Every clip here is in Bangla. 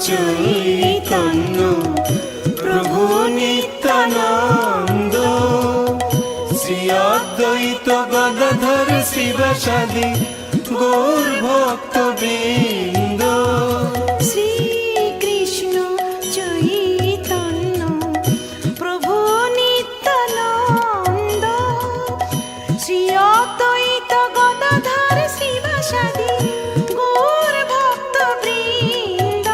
চৈতন্য প্রভু নিত্যানন্দ, শ্রী অদ্বৈত গদাধর শিবাসাদি গৌর ভক্তবৃন্দ। শ্রী কৃষ্ণ চৈতন্য প্রভু নিত্যানন্দ, শ্রী অদ্বৈত গদাধর শিবাসাদি গৌর ভক্তবৃন্দ।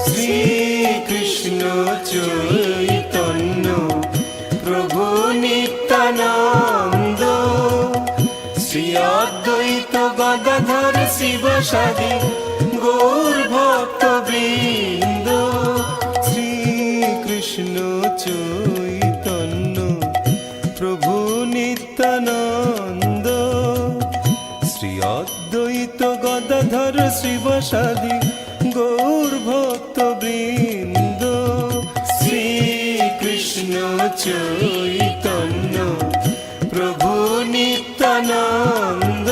শ্রী কৃষ্ণ চৈতন্য প্রভু নিত্যানন্দ, শ্রী অদ্বৈত গদাধর শিবাসাদি গৌর ভক্তবৃন্দ। শ্রী কৃষ্ণ চৈতন্য প্রভু নিত্যানন্দ, শ্রী অদ্বৈত গদাধর শিবাসাদি গৌর ভক্তবৃন্দ। শ্রী কৃষ্ণ চৈতন্য প্রভু নিত্যানন্দ,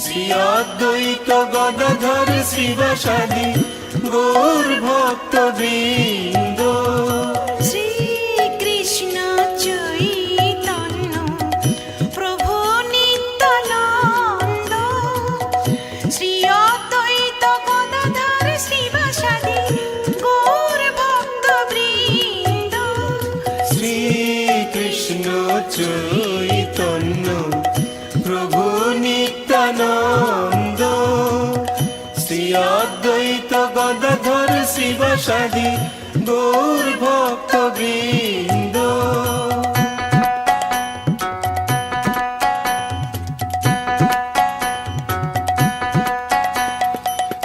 শ্রী অদ্বৈত গদাধর শিবাসাদি গৌর ভক্তবৃন্দ। শ্রী কৃষ্ণ চৈতন্য প্রভু নিত্যানন্দ, শ্রী অদ্বৈত গদাধর শিবাসাদি গৌর ভক্তবৃন্দ। শ্রী কৃষ্ণ চৈতন্য প্রভু নিত্যানন্দ, শ্রী অদ্বৈত গদাধর শিবাসাদি গৌর ভক্তবৃন্দ।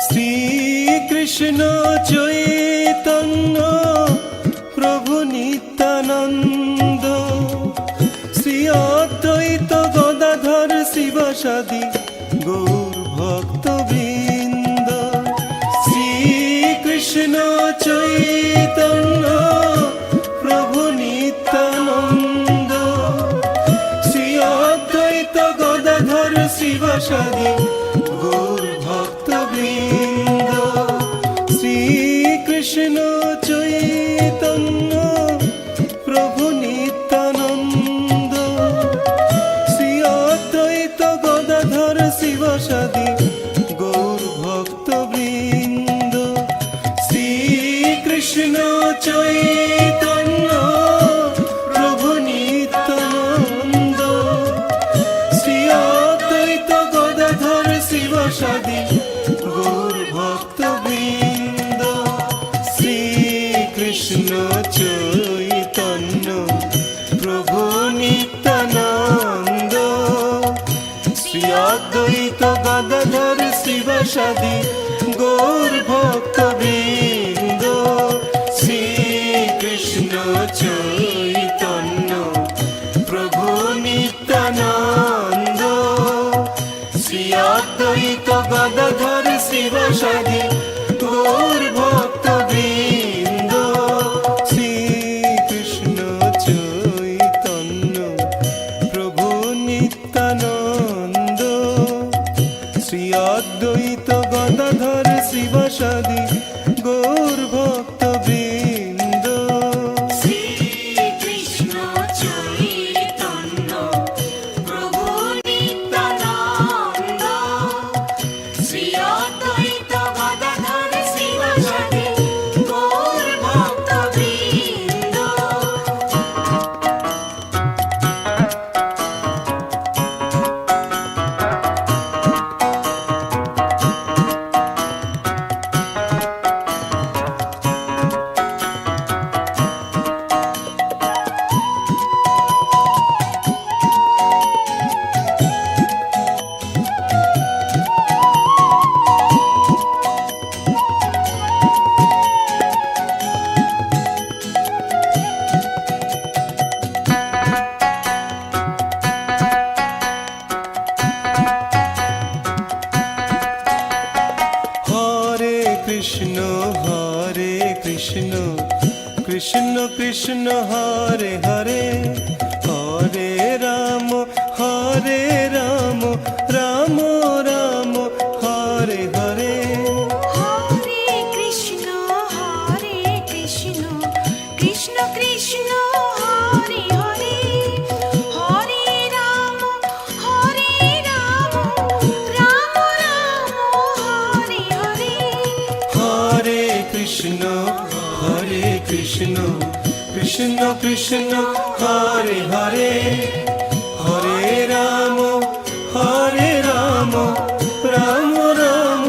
শ্রী কৃষ্ণ চৈতন্য প্রভু নিত্যানন্দ, শ্রী অদ্বৈত গদাধর শিবাসাদি গৌর ভক্তবৃন্দ। শ্রী কৃষ্ণ চৈতন্য প্রভু নিত্যানন্দ, শ্রী অদ্বৈত গদাধর শিবাসাদি গৌর ভক্তবৃন্দ। শ্রী কৃষ্ণ চৈতন্য প্রভু নিত্যানন্দ, শ্রী অদ্বৈত গদাধর শিবাসাদি গৌর ভক্তবৃন্দ। শ্রী কৃষ্ণ চৈতন্য প্রভু নিত্যানন্দ, শ্রী অদ্বৈত গদাধর শিবাসাদি গৌর ভক্তবৃন্দ। শ্রী কৃষ্ণ চৈতন্য প্রভু নিত্যানন্দ, শ্রী অদ্বৈত গদাধর শিবাসাদি গৌর ভক্তবৃন্দ। শ্রী কৃষ্ণ চৈতন্য প্রভু নিত্যানন্দ, শ্রী অদ্বৈত গদাধর শিবাসাদি গৌর ভক্তবৃন্দ। শ্রী কৃষ্ণ চৈতন্য প্রভু নিত্যানন্দ, শ্রী অদ্বৈত গদাধর শিবাসাদি গৌর ভক্তবৃন্দ। শ্রী কৃষ্ণ চৈতন্য প্রভু নিত্যানন্দ, শ্রী অদ্বৈত গদাধর শিবাসাদি গৌর ভক্তবৃন্দ। কৃষ্ণ কৃষ্ণ হরে হরে, হরে রাম রাম রাম হরে হরে। হরে কৃষ্ণ হরে কৃষ্ণ কৃষ্ণ কৃষ্ণ হরে হরে হরে রাম রাম রাম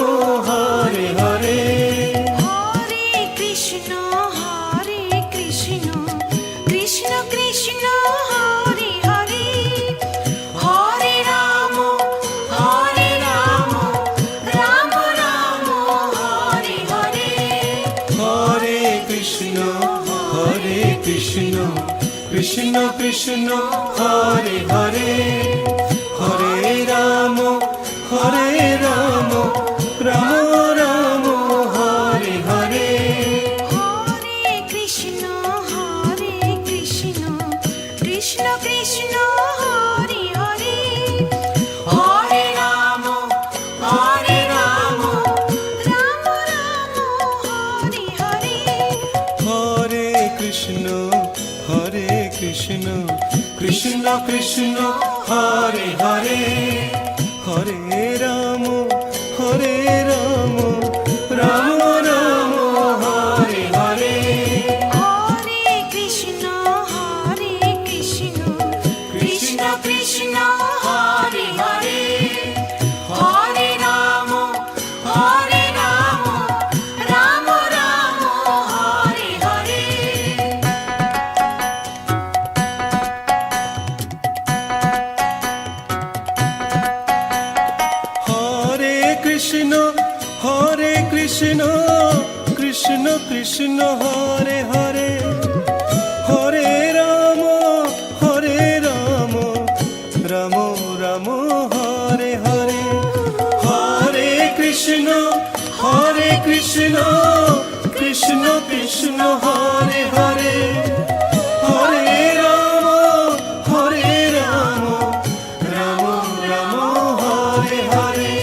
হরে হরে হরে কৃষ্ণ কৃষ্ণ কৃষ্ণ হরে হরে হরে রাম রাম রাম হরে হরে হরে কৃষ্ণ কৃষ্ণ কৃষ্ণ হরে হরে হরে রাম রাম রাম হরে হরে হরে কৃষ্ণ কৃষ্ণ কৃষ্ণ হরে হরে হরে রাম রাম রাম হরে হরে হরে কৃষ্ণ কৃষ্ণ কৃষ্ণ হরে হরে হরে রাম রাম রাম হরে হরে হরে কৃষ্ণ কৃষ্ণ কৃষ্ণ হরে হরে হরে রাম রাম রাম হরে হরে হরে কৃষ্ণ কৃষ্ণ কৃষ্ণ হরে হরে হরে রাম রাম রাম হরে হরে হরে কৃষ্ণ কৃষ্ণ কৃষ্ণ হরে হরে হরে রাম রাম রাম হরে হরে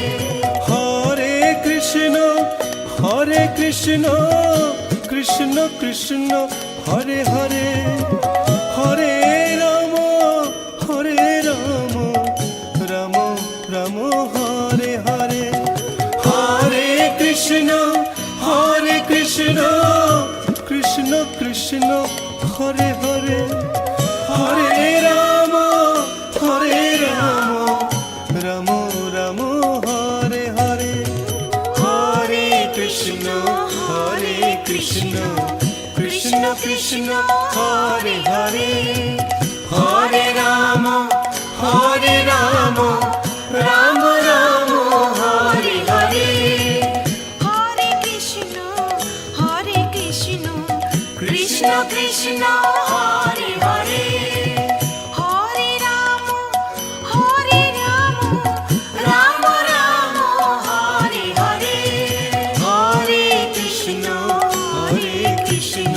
হরে কৃষ্ণ কৃষ্ণ কৃষ্ণ হরে হরে হরে রাম রাম রাম হরে হরে হরে কৃষ্ণ কৃষ্ণ কৃষ্ণ হরে হরে হরে রাম রাম রাম হরে হরে হরে কৃষ্ণ কৃষ্ণ কৃষ্ণ হরে হরে হরে রাম রাম রাম হরে হরে হরে কৃষ্ণ কৃষ্ণ কৃষ্ণ হরে হরে হরে রাম রাম রাম হরে হরে হরে কৃষ্ণ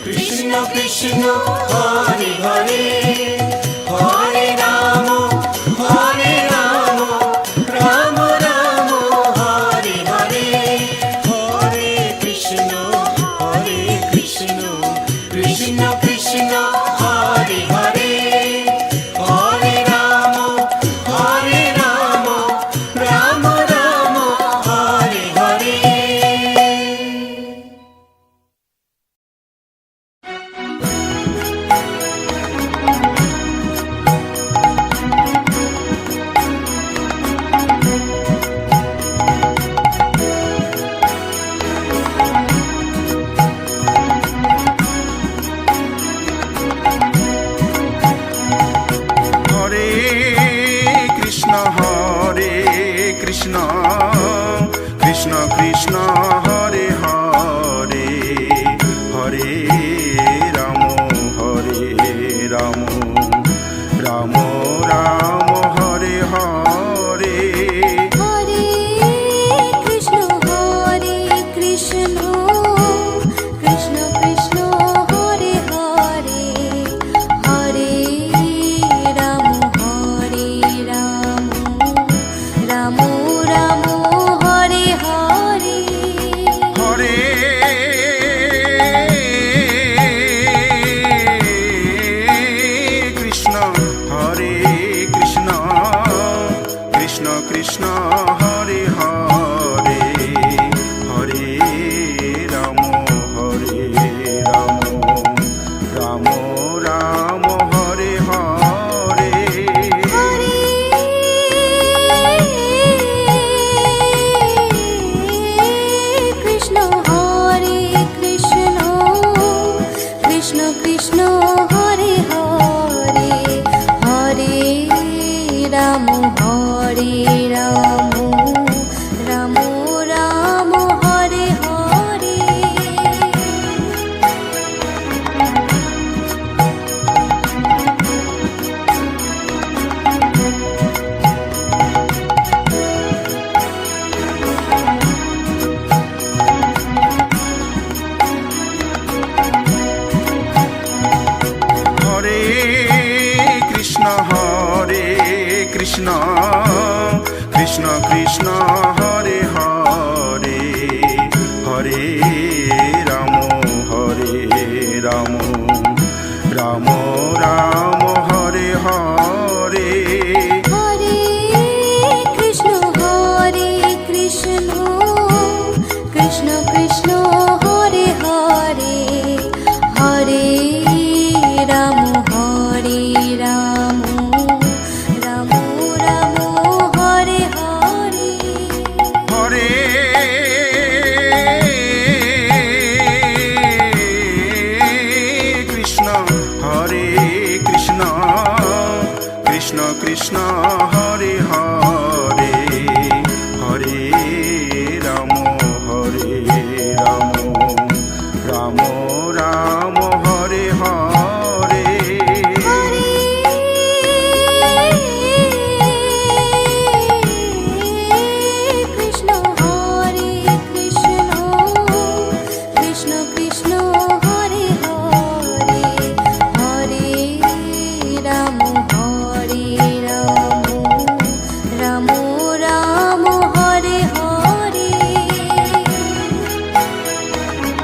কৃষ্ণ কৃষ্ণ হরে হরে হরে রাম রাম রাম হরে হরে হরে কৃষ্ণ কৃষ্ণ কৃষ্ণ হরে হরে হরে রাম রাম রাম হরে হরে কৃষ্ণ কৃষ্ণ কৃষ্ণ হরে হরে হরে রাম রাম রাম হরে হরে হরে কৃষ্ণ কৃষ্ণ কৃষ্ণ হরে হরে হরে রাম রাম রাম রাম হরে হরে হরে কৃষ্ণ কৃষ্ণ কৃষ্ণ হরে হরে হরে রাম রাম রাম হরে হরে হরে কৃষ্ণ কৃষ্ণ কৃষ্ণ হরে হরে হরে রাম রাম রাম হরে হরে হরে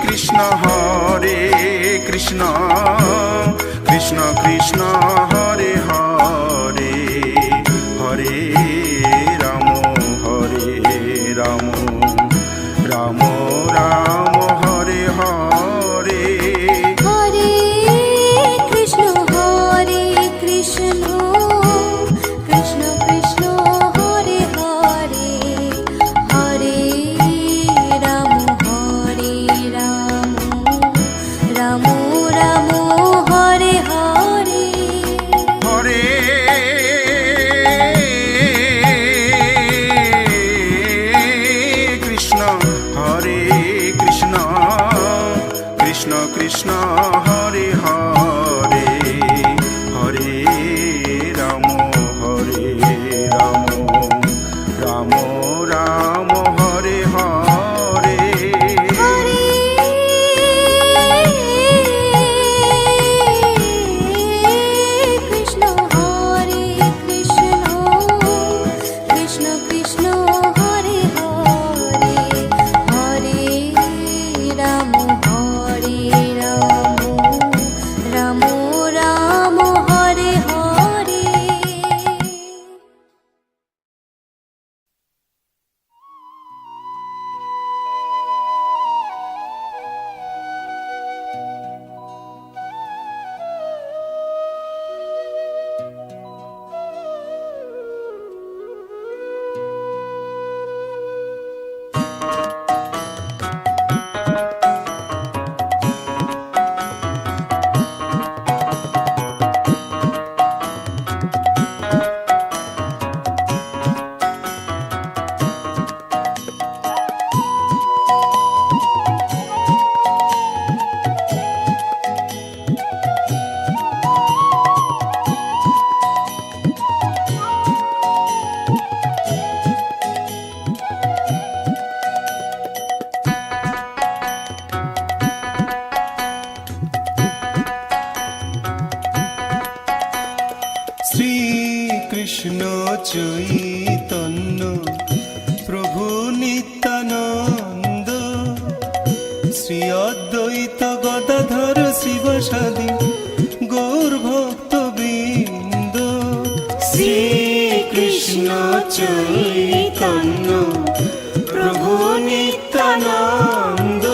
কৃষ্ণ কৃষ্ণ কৃষ্ণ হরে হরে হরে রাম রাম রাম হরে হরে হরে কৃষ্ণ কৃষ্ণ কৃষ্ণ হরে হরে হরে রাম রাম রাম হরে হরে হরে কৃষ্ণ কৃষ্ণ হরে হরে হরে রাম রাম রাম হরে হরে হরে কৃষ্ণ কৃষ্ণ হরে হরে হরে রাম রাম রাম হরে হরে শ্রীকৃষ্ণ চৈতন্য প্রভু নিত্যানন্দ শ্রী অদ্বৈত গদাধর শিবসাদী গৌর ভক্তবৃন্দ শ্রীকৃষ্ণ চৈতন্য প্রভু নিত্যানন্দ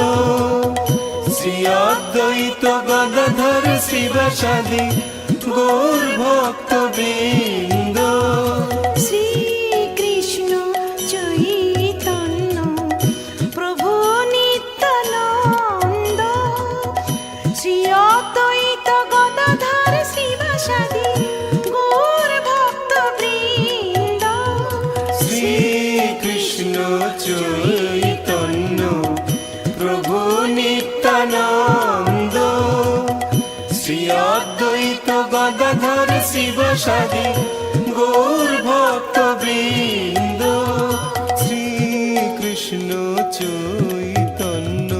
শ্রী অদ্বৈত গদাধর শিবসাদী গৌর ভক্তবৃন্দ শ্রীকৃষ্ণ চৈতন্য প্রভু নিত্যানন্দ শ্রী অদ্বৈত গদাধর শিবসাদী গৌর ভক্তবৃন্দ শ্রীকৃষ্ণ চৈতন্য প্রভু নিত্যানন্দ শ্রী অদ্বৈত গদাধর শিবসাদী গৌর ভক্ত বৃন্দ শ্রীকৃষ্ণ চৈতন্য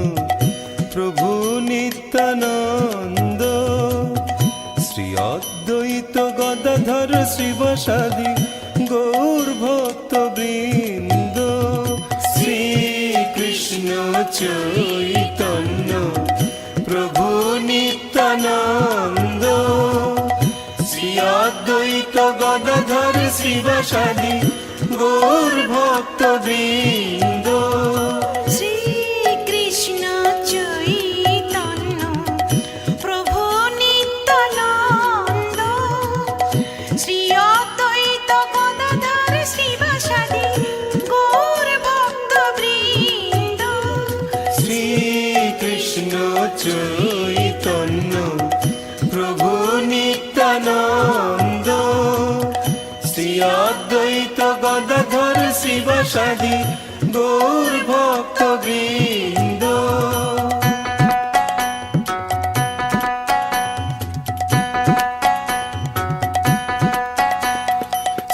প্রভু নিত্যানন্দ শ্রী অদ্বৈত গদাধর শিবসাদী গৌর ভক্ত বৃন্দ শ্রীকৃষ্ণ চৈতন্য প্রভু নিত্যানন্দ শ্রী অদ্বৈত গদাধর শিবসাদী গৌর ভক্ত বৃন্দ শ্রীকৃষ্ণ চৈতন্য প্রভু নিত্যানন্দ শ্রী অদ্বৈত গদাধর শিবসাদী গৌর ভক্ত বৃন্দ শ্রীকৃষ্ণ চৈতন্য প্রভু নিত্যানন্দ শ্রী অদ্বৈত গদাধর শিবসাদী গৌর ভক্ত বৃন্দ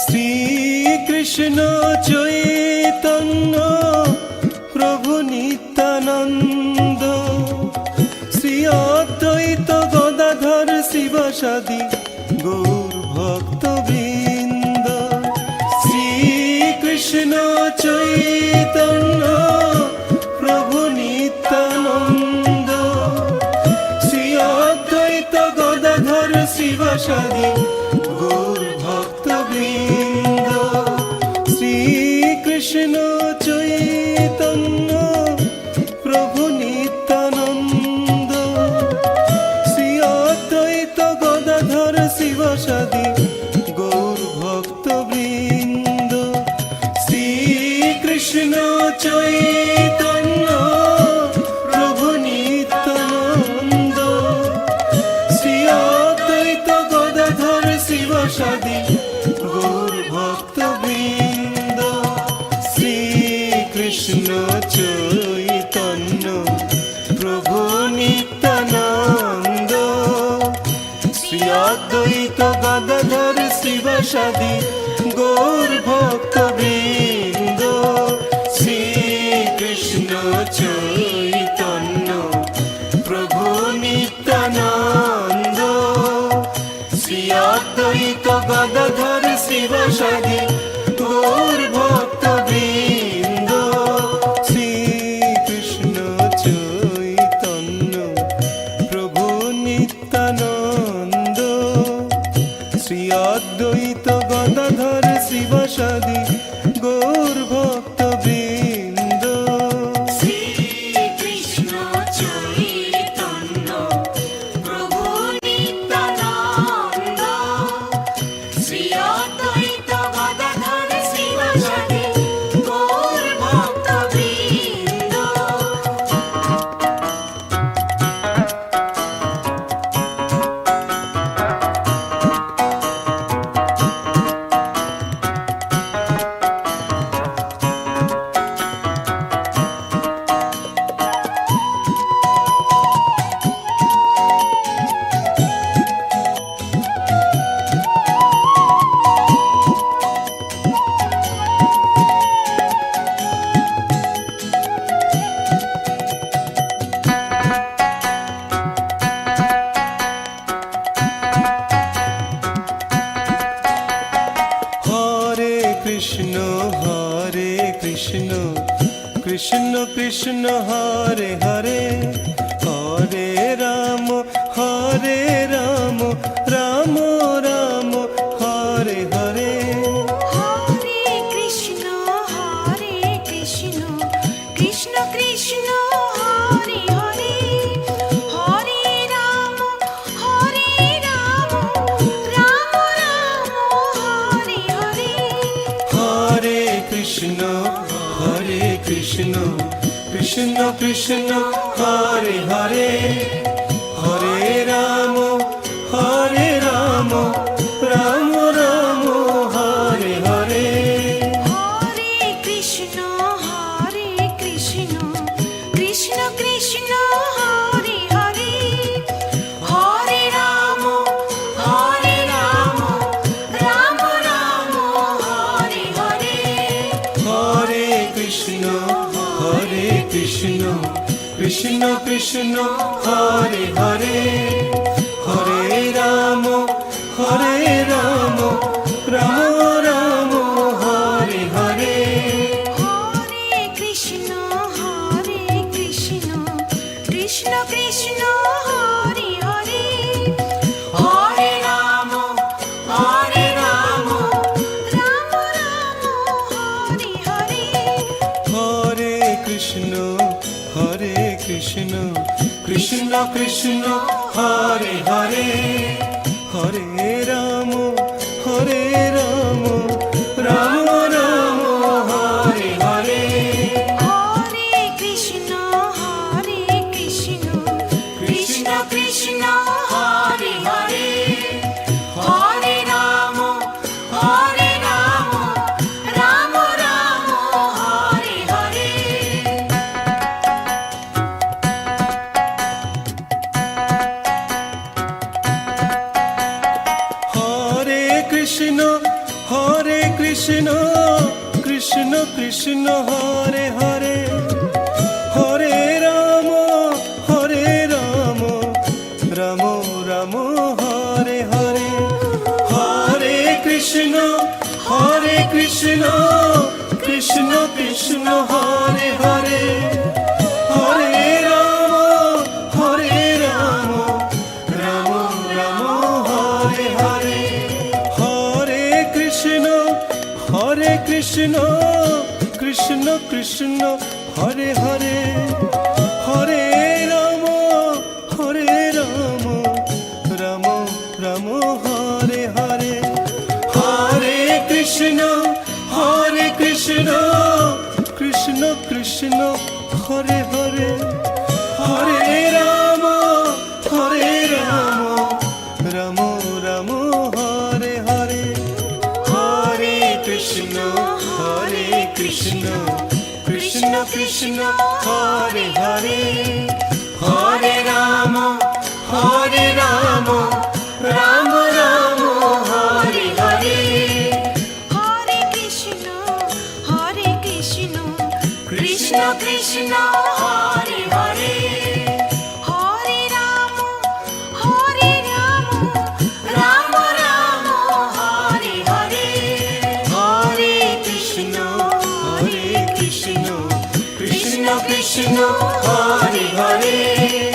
শ্রীকৃষ্ণ চৈতন্য প্রভু নিত্যানন্দ শ্রী অদ্বৈত গদাধর শিবসাদী গৌর ভক্ত বৃন্দ শ্রীকৃষ্ণ চৈতন্য প্রভু নিত্যানন্দ শ্রী অদ্বৈত গদাধর শিবসাদী গৌর ভক্ত বৃন্দ শ্রীকৃষ্ণ চৈতন্য প্রভু নিত্যানন্দ শ্রী অদ্বৈত গদাধর শিবসাদী গৌর ভক্ত বৃন্দ শ্রীকৃষ্ণ চৈতন্য প্রভু নিত্যানন্দ শ্রী অদ্বৈত গদাধর শিবসাদী গৌর ভক্ত বৃন্দ শ্রীকৃষ্ণ চৈতন্য প্রভু নিত্যানন্দ শ্রী অদ্বৈত গদাধর শিবসাদী গৌর ভক্ত বৃন্দ শ্রীকৃষ্ণ চৈতন্য প্রভু নিত্যানন্দ শ্রী অদ্বৈত গদাধর শিবসাদী গৌর ভক্ত বৃন্দ শ্রীকৃষ্ণ চৈতন্য প্রভু নিত্যানন্দ শ্রী অদ্বৈত গদাধর শিবসাদী গৌর ভক্ত বৃন্দ শ্রীকৃষ্ণ চৈতন্য প্রভু নিত্যানন্দ শ্রী অদ্বৈত গদাধর শিবসাদী গৌর ভক্ত বৃন্দ হরে কৃষ্ণ কৃষ্ণ কৃষ্ণ হরে হরে হরে রাম রাম রাম হরে হরে হরে কৃষ্ণ কৃষ্ণ কৃষ্ণ হরে হরে হরে রাম রাম রাম হরে হরে হরে কৃষ্ণ কৃষ্ণ কৃষ্ণ হরে হরে হরে রাম রাম রাম হরে হরে হরে কৃষ্ণ কৃষ্ণ কৃষ্ণ হরে হরে হরে রাম রাম হরে কৃষ্ণ কৃষ্ণ কৃষ্ণ হরে হরে হরে রাম রাম রাম হরে হরে হরে কৃষ্ণ কৃষ্ণ কৃষ্ণ হরে হরে হরে রাম রাম রাম রাম হরে হরে হরে কৃষ্ণ কৃষ্ণ কৃষ্ণ কৃষ্ণ হরে হরে হরে রাম রাম রাম হরে হরে হরে কৃষ্ণ কৃষ্ণ কৃষ্ণ হরে হরে হরে রাম রাম রাম হরে হরে হরে কৃষ্ণ কৃষ্ণ কৃষ্ণ হরে হরে হরে রাম রাম রাম হরে হরে হরে কৃষ্ণ কৃষ্ণ কৃষ্ণ হরে হরে হরে রাম রাম রাম হরে হরে হরে কৃষ্ণ কৃষ্ণ কৃষ্ণ হরে হরে হরে রাম রাম রাম হরে হরে হরে কৃষ্ণ কৃষ্ণ কৃষ্ণ হরে হরে হরে রাম রাম রাম হরে হরে হরে কৃষ্ণ কৃষ্ণ কৃষ্ণ হরে হরে হরে রাম রাম রাম হরে হরে হরে কৃষ্ণ কৃষ্ণ কৃষ্ণ হরে হরে হরে রাম রাম রাম হরে হরে হরে কৃষ্ণ কৃষ্ণ কৃষ্ণ হরে হরে